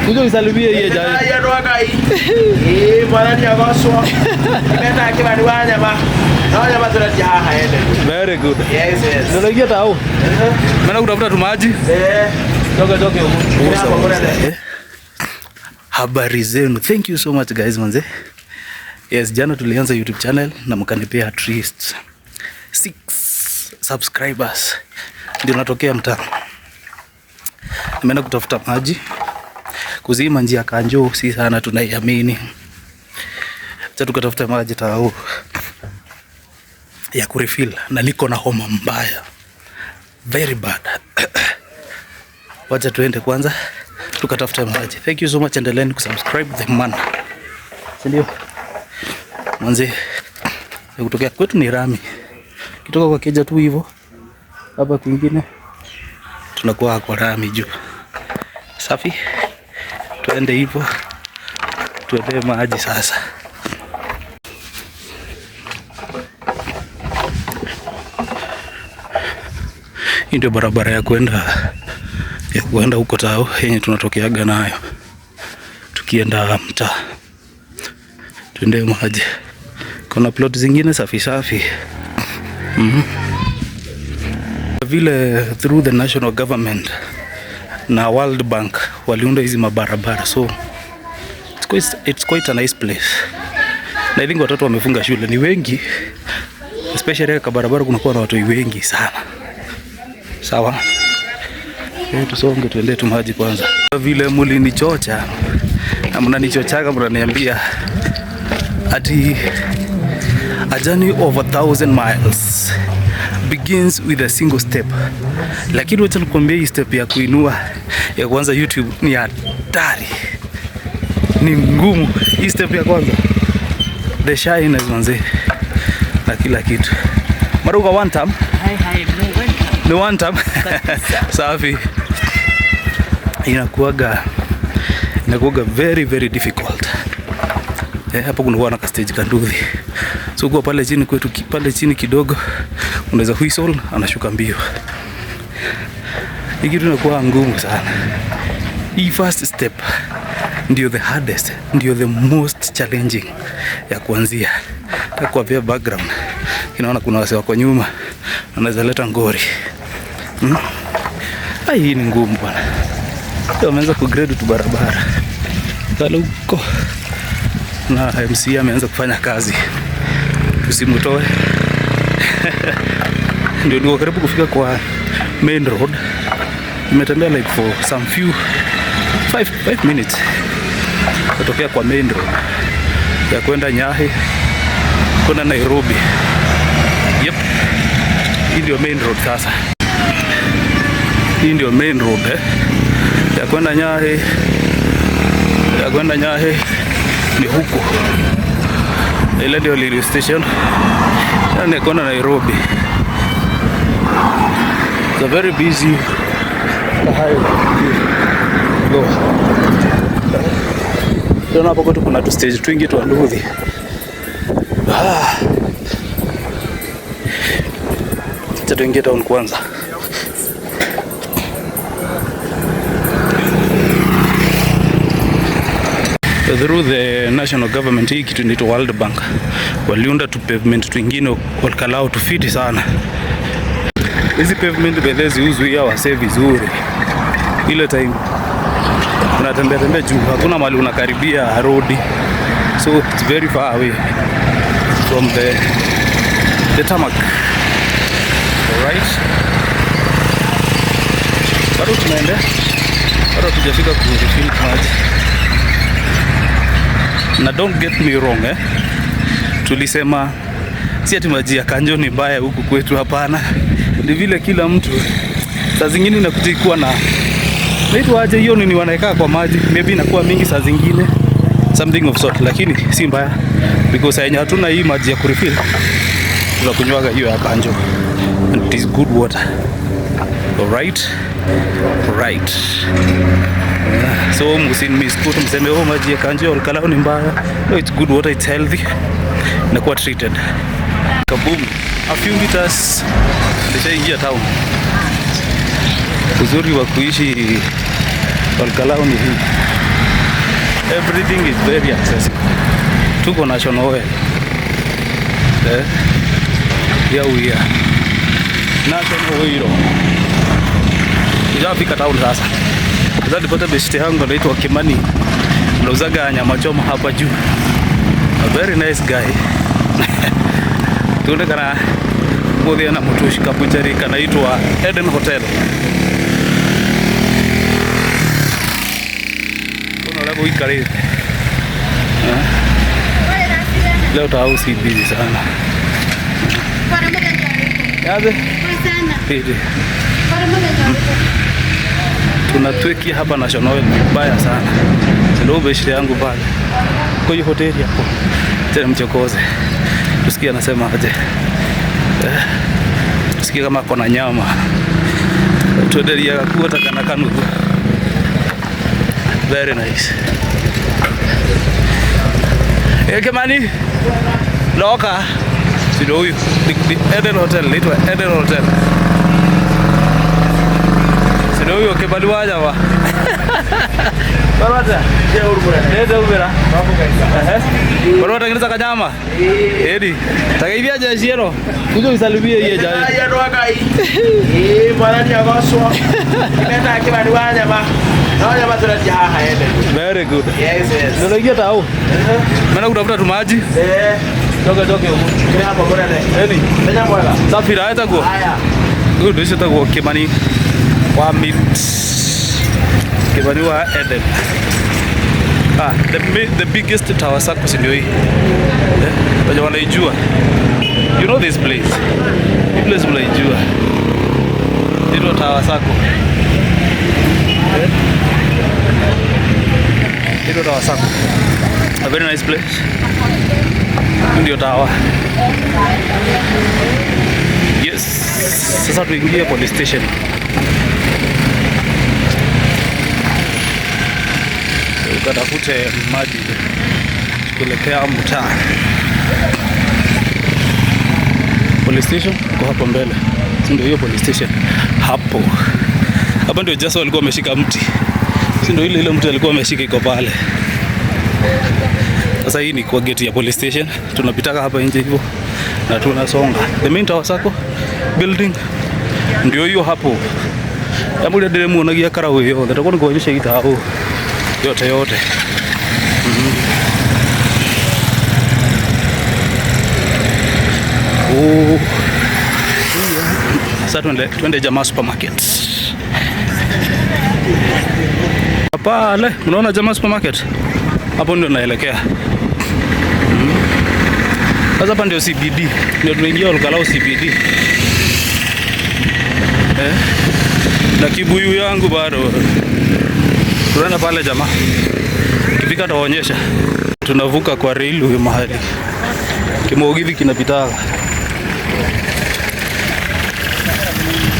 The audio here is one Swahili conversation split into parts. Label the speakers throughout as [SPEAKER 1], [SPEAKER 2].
[SPEAKER 1] Kuja usalimie yeye jana.
[SPEAKER 2] Ya ndo akai. Bwana ni agoswa. Nenda kibali wanya ba. Naona bado tunajia haende.
[SPEAKER 1] Very good.
[SPEAKER 2] Yes.
[SPEAKER 1] Ndio ingia tao. Maana kutafuta tu maji. Toka huko. Habari zenu. Thank you so much guys manze. Yes, jana tulianza YouTube channel na mkanipea at least 6 subscribers. Ndio natokea mtaa. Nimeenda kutafuta maji. Kuzima njia Kanjo si sana tunaiamini. Acha tukatafuta maji tao ya kurefill na niko na homa mbaya. Very bad. Wacha tuende kwanza tukatafuta maji. Thank you so much, endeleeni kusubscribe the man. Ndio. Mwanze kutokea kwetu ni Rami. Kitoka kwa Keja tu hivyo. Hapa kwingine tunakuwa kwa Rami juu. Safi. Tuende hivyo. Tuende maji sasa. Hii ndio barabara ya kwenda huko tao yenye tunatokeaga nayo. Tukienda mtaa. Tuende maji. Kuna plot zingine safi. Vile through the national government na World Bank waliunda hizi mabarabara, so it's quite a nice place. Na I think watoto wamefunga shule ni wengi, especially kwa barabara kunakuwa na watu wengi sana. Sawa, tusonge tuende tu maji kwanza. Vile mulinichocha na mnanichochaga mnaniambia ati a journey of 1,000 miles begins with a single step. Lakini wacha nikwambie hii step ya kuinua ya kwanza YouTube ni hatari. Ni ngumu hii step ya kwanza. The shyness manze na kila kitu. Maruga one time. Ni one time. Safi. Inakuwaga very difficult. Hapo kuna wana stage kanduthi. So kwa pale chini kwetu pale chini kidogo unaweza whistle anashuka mbio. Hii kitu inakuwa ngumu sana. Hii first step ndio the hardest, ndio the most challenging ya kuanzia. Kwa via background inaona kuna wase wako nyuma wanaweza leta ngori. Hii ni ngumu bwana. Wameanza kugrade tu barabara. Kale huko na MC ameanza kufanya kazi. Tusimutoe. Ndio niko karibu kufika kwa main road. Nimetembea like for some few 5 minutes kutokea kwa main road ya kwenda Nyahe kwenda Nairobi. Yep. Hii ndio main road sasa. Hii ndio main road ya kwenda Nyahe. Ya kwenda Nyahe ni huko. Ile ndio railway station. Na kwenda Nairobi. It's a very busy highway. Go. Ndio hapo kwetu kuna tu stage twingi tu anduthi. Acha tuingie town kwanza. Through the national government hii kitu inaitwa World Bank waliunda tu pavement twingine walkalao tufiti sana. Hizi pavement bedhezi uzui ya wase vizuri. Ile time unatembea juu hakuna mahali unakaribia road, so it's very far away from the tarmac. Alright, bado tunaenda, bado tujafika kurefill maji. Na don't get me wrong tulisema si ati maji ya Kanjo ni mbaya huku kwetu, hapana. Ni vile kila mtu saa zingine inakuja kuwa na naitwa aje hiyo ni wanaeka kwa maji, maybe inakuwa mingi saa zingine something of sort, lakini si mbaya because yenye hatuna hii maji ya kurefill tunakunywaga hiyo ya Kanjo and it is good water. Alright. So msinimisquote mseme maji ya Kanjo alkalao ni mbaya. No, it's good water, it's healthy. Inakuwa treated. Kaboom. A few meters nishaingia town. Uzuri wa kuishi alkalao ni hii. Everything is very accessible. Tuko National Oil. Here we are. National Oil. Nijafika town sasa. Sasa nipata beshte yangu anaitwa Kimani. Anauzaga nyama choma hapa juu. A very nice guy. Tuende kana kuodhia na mtushi kabuchari kanaitwa Eden Hotel. Kuna labo ikare. Leo tausi busy sana. Yaje? Pidi. Tunatweki hapa National Oil mbaya sana. Ndio beshte yangu pale. Kwa hiyo hoteli hapo. Tena mchokoze. Tusikie anasema aje. Tusikie kama kuna nyama. Tuendelea kuota kana kanu. Very nice. Kimani. Loka. Sio huyu. Eden Hotel, inaitwa Eden Hotel. Sio huyo Kimani waja wa. Barata. Ndio ubera. Barata tengeneza kanyama. Edi. Takaivia jeshi hilo. Kuja usalimie yeye jaji.
[SPEAKER 2] Ya ndo akai. Bwana ni agoswa. Nenda Kimani waja ma. Naona watu wanatia haha ende.
[SPEAKER 1] Very good.
[SPEAKER 2] Yes.
[SPEAKER 1] Ndio ingia tao. Maana kutafuta tu maji. Toke huko.
[SPEAKER 2] Kile hapo bora ne.
[SPEAKER 1] Edi.
[SPEAKER 2] Nenda bwana.
[SPEAKER 1] Safira hata go.
[SPEAKER 2] Haya.
[SPEAKER 1] Good, this is the Kimani. Wa meet. Kimani wa Eden. The biggest tower sako si ndio hii. Ndio wanaijua. You know this place. This place mnaijua. Ndio tower sako. Ndio tower sako. A very nice place. Ndio tower. Yes. Sasa tuingie police station. Tukatafute maji kuelekea mtaa. Police station uko hapo mbele. Ndio hiyo police station hapo. Hapa ndio Jaso alikuwa ameshika mti. Ndio ile mti alikuwa ameshika iko pale. Sasa hii ni kwa gate ya police station. Tunapitaka hapa nje hivyo na tunasonga. The main tower sako building ndio hiyo hapo. Hapo ndio demo unagia karao hiyo. Ndio kwa kuonyesha hii tao yote. Oh. Sasa tuende Jamaa Supermarket. Pale, unaona Jamaa Supermarket? Hapo ndio naelekea. Sasa hapa ndio CBD. Ndio tunaingia Olkalau CBD. Na kibuyu yangu bado. Tunaenda pale jamaa. Kifika taonyesha. Tunavuka kwa railway mahali. Kimogithi kinapitaga.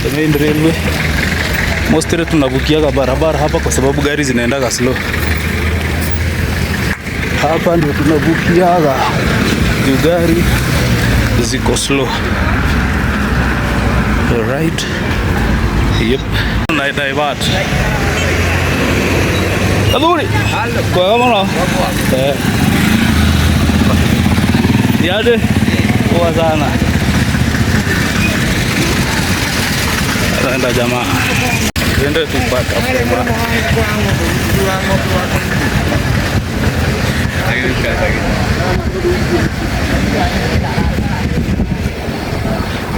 [SPEAKER 1] The main railway. Mostly tunavukiaga barabara hapa kwa sababu gari zinaendaga slow. Hapa ndio tunavukiaga. Gari ziko slow. Alright. Yep. Na divert. Aduri. Kwa kama Yade. Kwa sana. Anaenda jamaa. Twende tupata kwa.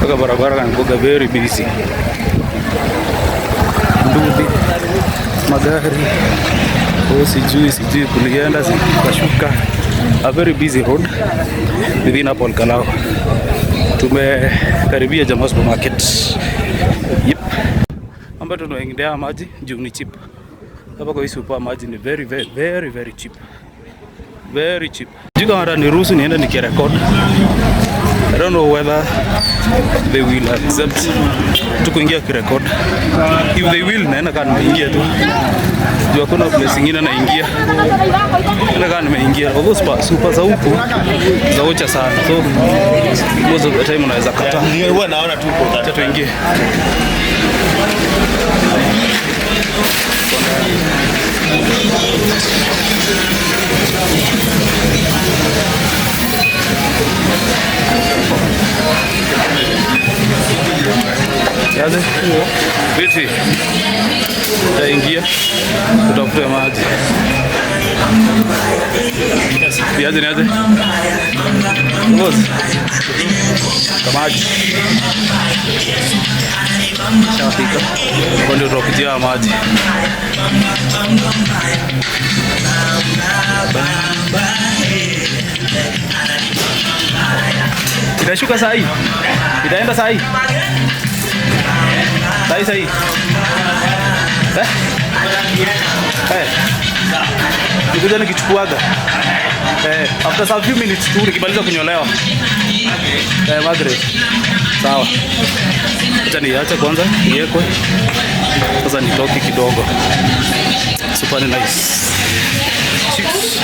[SPEAKER 1] Kwa barabara kan very busy. Nduthi, magari, sijui kulienda kashuka. A very busy road within Olkalau. Tumekaribia Jamaa Supermarket. Yep. Ambapo tunaendea maji juu ni cheap. Hapa kwa hii super maji ni very cheap. Very cheap. Jika hata niruhusu nienda nikirecord. I don't know whether they will accept to kuingia kirecord. If they will, naenda kama nimeingia tu. Jua kuna place nyingine naingia. Naenda kama nimeingia. Although super za huko zaocha sana. So most of the time unaweza kata.
[SPEAKER 2] Huwa naona tu kwa
[SPEAKER 1] tuingie. Viti. Taingia. Tutafute maji. Niaje niaje? Boss. Maji. Shafika. Kwa ndio tunapitia maji. Itashuka saa hii. Itaenda saa hii. Saa hii. Nikuja nikichukuaga. After some few minutes tu nikimaliza kunyolewa. Margaret. Sawa. Acha niache kwanza iwekwe. Sasa nitoke kidogo. Super nice. Cheers.